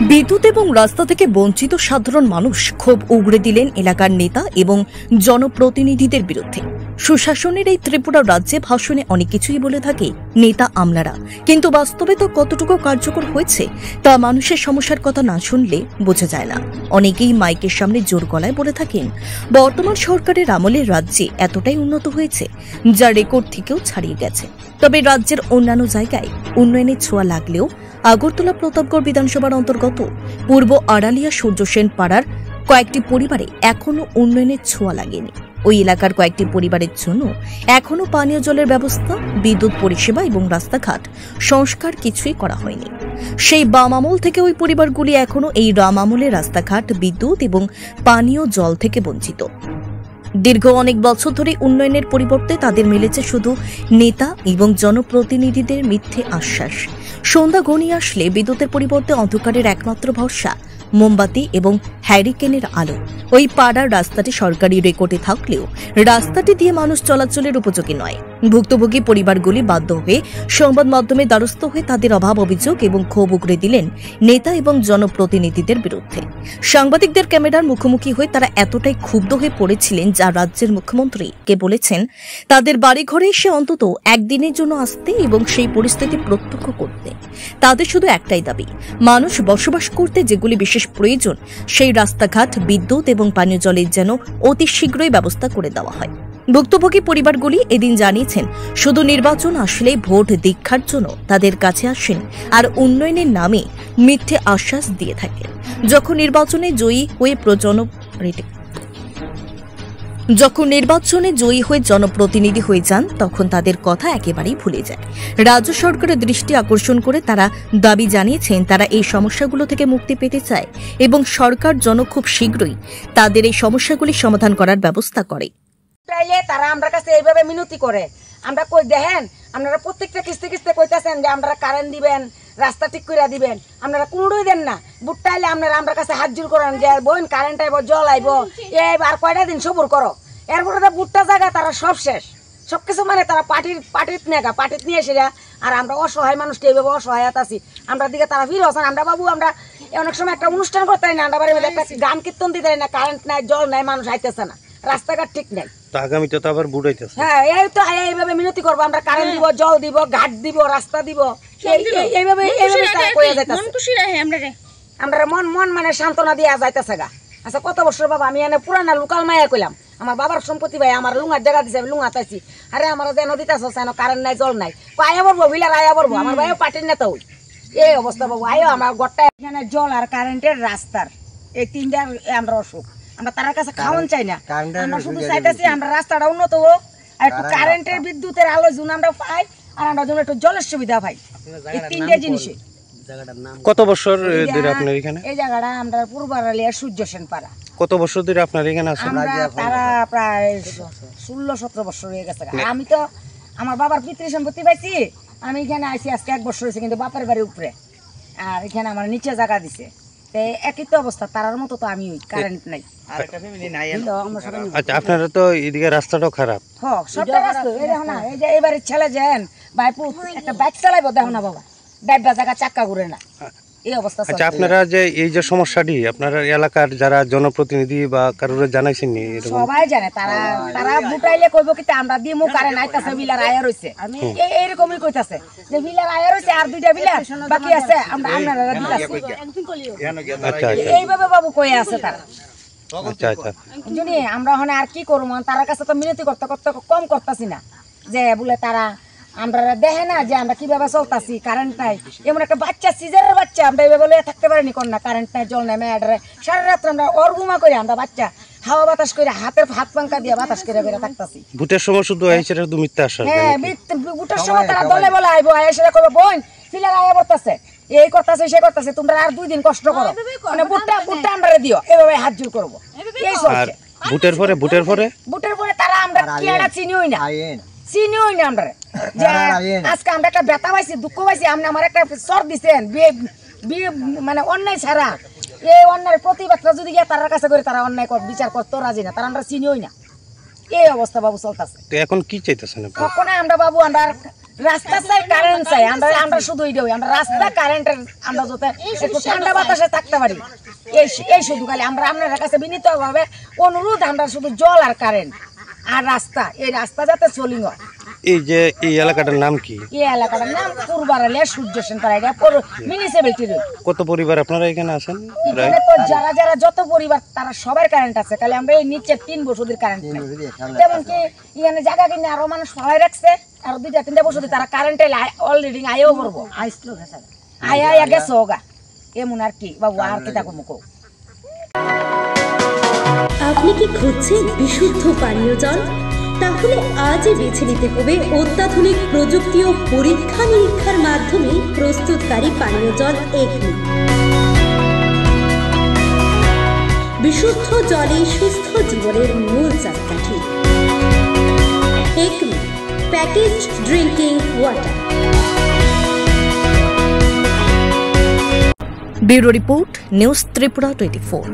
বিদ্যুৎ এবং রাস্তা থেকে বঞ্চিত সাধারণ মানুষ ক্ষোভ উগড়ে দিলেন এলাকার নেতা এবং জনপ্রতিনিধিদের বিরুদ্ধে। সুশাসনের এই ত্রিপুরা রাজ্যে ভাষণে অনেক কিছুই বলে থাকে নেতা আমলারা, কিন্তু বাস্তবে তো কতটুকু কার্যকর হয়েছে তা মানুষের সমস্যার কথা না শুনলে বোঝা যায় না। অনেকেই মাইকের সামনে জোর গলায় বলে থাকেন বর্তমান সরকারের আমলে রাজ্যে এতটাই উন্নত হয়েছে যা রেকর্ড থেকেও ছাড়িয়ে গেছে। তবে রাজ্যের অন্যান্য জায়গায় উন্নয়নের ছোঁয়া লাগলেও আগরতলা প্রতাপগড় বিধানসভার অন্তর্গত পূর্ব আড়ালিয়া সূর্য সেন পাড়ার কয়েকটি পরিবারে এখনো উন্নয়নের ছোঁয়া লাগেনি। ওই এলাকার কয়েকটি পরিবারের জন্য এখনো পানীয় জলের ব্যবস্থা, বিদ্যুৎ পরিষেবা এবং রাস্তাঘাট সংস্কার কিছুই করা হয়নি। সেই বাম আমল থেকে ওই পরিবারগুলি এখনো এই রাম আমলের রাস্তাঘাট, বিদ্যুৎ এবং পানীয় জল থেকে বঞ্চিত। দীর্ঘ অনেক বছর ধরে উন্নয়নের পরিবর্তে তাদের মিলেছে শুধু নেতা এবং জনপ্রতিনিধিদের মিথ্যে আশ্বাস। সন্ধ্যা ঘনিয়ে আসলে বিদ্যুতের পরিবর্তে অন্ধকারের একমাত্র ভরসা মোমবাতি এবং হ্যারিকেনের আলো। ওই পাড়ার রাস্তাটি সরকারি রেকর্ডে থাকলেও রাস্তাটি দিয়ে মানুষ চলাচলের উপযোগী নয়। ভুক্তভোগী পরিবারগুলি বাধ্য হয়ে সংবাদ মাধ্যমে দ্বারস্থ হয়ে তাদের অভাব, অভিযোগ এবং ক্ষোভ উগড়ে দিলেন নেতা এবং জনপ্রতিনিধিদের বিরুদ্ধে। সাংবাদিকদের ক্যামেরার মুখোমুখি হয়ে তারা এতটাই ক্ষুব্ধ হয়ে পড়েছিলেন যা রাজ্যের মুখ্যমন্ত্রীকে বলেছেন তাদের বাড়িঘরে এসে অন্তত একদিনের জন্য আসতে এবং সেই পরিস্থিতি প্রত্যক্ষ করতে। তাদের শুধু একটাই দাবি, মানুষ বসবাস করতে যেগুলি বিশেষ প্রয়োজন সেই রাস্তাঘাট, বিদ্যুৎ এবং পানীয় জলের যেন অতি শীঘ্রই ব্যবস্থা করে দেওয়া হয়। ভুক্তভোগী পরিবারগুলি এদিন জানিয়েছেন শুধু নির্বাচন আসলে ভোট দীক্ষার জন্য তাদের কাছে আসেন আর উন্নয়নের নামে মিথ্যে আশ্বাস দিয়ে থাকেন। যখন নির্বাচনে জয়ী হয়ে জনপ্রতিনিধি হয়ে যান তখন তাদের কথা একেবারেই ভুলে যায়। রাজ্য সরকারের দৃষ্টি আকর্ষণ করে তারা দাবি জানিয়েছেন তারা এই সমস্যাগুলো থেকে মুক্তি পেতে চায় এবং সরকার যেন খুব শীঘ্রই তাদের এই সমস্যাগুলি সমাধান করার ব্যবস্থা করে। তারা আমরা কাছে এইভাবে মিনতি করে, আমরা কই দেখেন আপনারা প্রত্যেকটা কিস্তি কিস্তি কইতেছেন যে আমরা কারেন্ট দিবেন, রাস্তা ঠিক করে দিবেন, আপনারা কোনোই দেন না। বুটটা আইলে আপনারা আমরা কাছে হাত জোর করেন যে বোন কারেন্ট আইব, জল আইব, আর কয়টা দিন সবুর করো। এরপরে বুটটা জায়গা তারা সব শেষ, সবকিছু মানে তারা পাটিত নিয়ে এসে আর আমরা অসহায় মানুষকে এইভাবে অসহায়ত আছি। আমরা দিকে তারা ফিরে আসেন। আমরা বাবু আমরা অনেক সময় একটা অনুষ্ঠান করতে না, আমরা বাড়ির মধ্যে একটা গান কীর্তন দিতে না, কারেন্ট নাই, জল নাই, মানুষ আইতেছে না, রাস্তাঘাট ঠিক নাই। আগামীতে তো আবার বুড়াইতেছে। হ্যাঁ, এই তো এইভাবে মিনতি করবো, আমরা কারেন্ট দিব, জল দিব, ঘাট দিব, রাস্তা দিব, এইভাবে আমরা মন মানে সান্ত্বনা দিয়ে যাইতেছে গা। আচ্ছা কত বছর বাবা আমি এনে পুরানা লোকাল মায়া কইলাম, আমার বাবার সম্পত্তি ভাই আমার লুঙার জায়গা দিছে, আমি লুঙা তাইছি। আরে আমার যে নদীতে আসছে কারেন্ট নাই, জল নাই, আয়া পড়বো বিলার আয়া পড়বো। আমার ভাইও পার্টির নেতা হই, এই অবস্থা বাবু। আয়ো আমার গোটা এখানে জল আর কারেন্টের রাস্তার এই তিনটা আমরা অসুখ। আমরা তার কাছে খাওয়ান চাই না, আমরা শুধু চাইতেছি আমরা রাস্তাটা উন্নত হোক আর একটু কারেন্টের, বিদ্যুতের আলো যেন আমরা পাই আর আমরা যেন একটু জলের সুবিধা পাই। এই তিনটে জিনিসই। কত বছর ধরে আপনার এখানে? এই জায়গাটা আমরা পূর্ব আড়ালিয়া সূর্য সেন পাড়া। কত বছর ধরে আপনার এখানে আছেন? তারা প্রায় 16-17 বছর হয়ে গেছে। আমি তো আমার বাবার পিতৃ সম্পত্তি পাইছি, আমি এখানে আইছি আজকে 1 বছর হয়েছে, কিন্তু বাপের বাড়ির উপরে, আর এখানে আমার নিচে জায়গা দিছে। একই তো অবস্থা, তার মতো তো আমি কারেন্ট নাই। আচ্ছা, আপনারা তো এদিকে রাস্তাটাও খারাপ। হ্যাঁ, সবটা রাস্তা এই দেখো না, এই যে এবারে ছেলে যেন বাইপু একটা বাইক চালাইবো দেখো না বাবা, ডাইবা জায়গা চাক্কা ঘুরে না, এই অবস্থা। আচ্ছা, আপনারা যে এই যে সমস্যাটি আপনারা এলাকার যারা জনপ্রতিনিধি বা কারোর জানাইছেন? সবাই জানে, তারা বুটাইলে কইবো কি আমরা দিমু কারেন্ট আইতাছে, বিলার আয়া রইছে, এইরকমই কইতাছে যে বিলার আয়া রইছে আর 2টা বিলার বাকি আছে, আমরা আপনারা দিতাছি। আচ্ছা, এইভাবে বাবু কই আছে তারা। আচ্ছা আচ্ছা, জানি আমরা ওখানে আর কি করবো, তার কাছে তো মিনতি করতে করতে কম করতেছি না যে বলে তারা আমরা দেখে না যে আমরা কিভাবে চলতেছি, কারেন্ট নাই। এমন একটা বাচ্চা, সিজারের বাচ্চা, আমরা এইভাবে থাকতে পারিনি কন্যা, কারেন্ট নাই, জল নাই, মেয়েটারে সারা রাত্রে আমরা অর্গুমা করে আমরা বাচ্চা হাওয়া বাতাস করে হাত পাঙ্কা দিয়ে বাতাস করে বেড়ে থাকতেছি। ভোটের সময় শুধু আইসেরা তো মিথ্যা আশ্বাস। হ্যাঁ, ভোটের সময় তারা দলে বলে আইবো, আইসেরা করবো বোন ফিলার আয়া করতেছে, এই করতেছে সে করতেছে, তোমরা আর 2 দিন কষ্ট করো, মানে বুটটা আমরা দিও, এভাবে হাত জোর করবো, এই চলছে। ভোটের পরে তারা আমরা কি একটা চিনিই না আমরা, যে আজকে আমরা একটা ব্যথা পাইছি, দুঃখ পাইছি, আপনি আমার একটা সর দিচ্ছেন মানে অন্যায় ছাড়া, এই অন্যায়ের প্রতিবাদটা যদি গিয়ে তার কাছে করে তারা অন্যায় বিচার করতে রাজি না, তারা আমরা চিনিই না, এই অবস্থা বাবু চলতেছে। এখন কি চাইতেছেন? কখনো আমরা বাবু আমরা রাস্তা চাই, কারেন্ট চাই, আমরা শুধু এইটাই, আমরা রাস্তা কারেন্টের আমরা যাতে একটু ঠান্ডা বাতাসে থাকতে পারি, এই শুধু খালি আমরা আপনার কাছে বিনীতভাবে অনুরোধ, আমরা শুধু জল আর কারেন্ট আর রাস্তা, এই রাস্তা যাতে চলিং হয়। এই এলাকাটার নাম কি? এই এলাকাটার নাম পূর্বারালিয়া সূর্য সেনপাড়া, এটা মিউনিসিপ্যালিটির। কত পরিবার আপনারা এখানে আছেন? এখানে তো যারা যারা যত পরিবার তারা সবার কারেন্ট আছে, খালি আমরা এই নিচের 3 বছরের কারেন্ট নাই। যেমন কি এখানে জায়গা কিনে আরো মানুষ ফালাই রাখছে, আর 2-3 বছর তারা কারেন্টে অলরেডি আয়ও করবো, আয়া গেছে হোগা, এমন আর কি বাবু, আর কি থাকো মুখো। আপনি কি খুঁজছেন বিশুদ্ধ পানীয় জল? তাহলে আজই বেছে নিতে হবে অত্যাধুনিক প্রযুক্তি ও পরীক্ষা নিরীক্ষার মাধ্যমে প্রস্তুতকারী পানীয় জল একমি। বিশুদ্ধ জলে সুস্থ জীবনের মূল চাকাঠি। Acme packaged drinking water. Bureau report, news Tripura 24।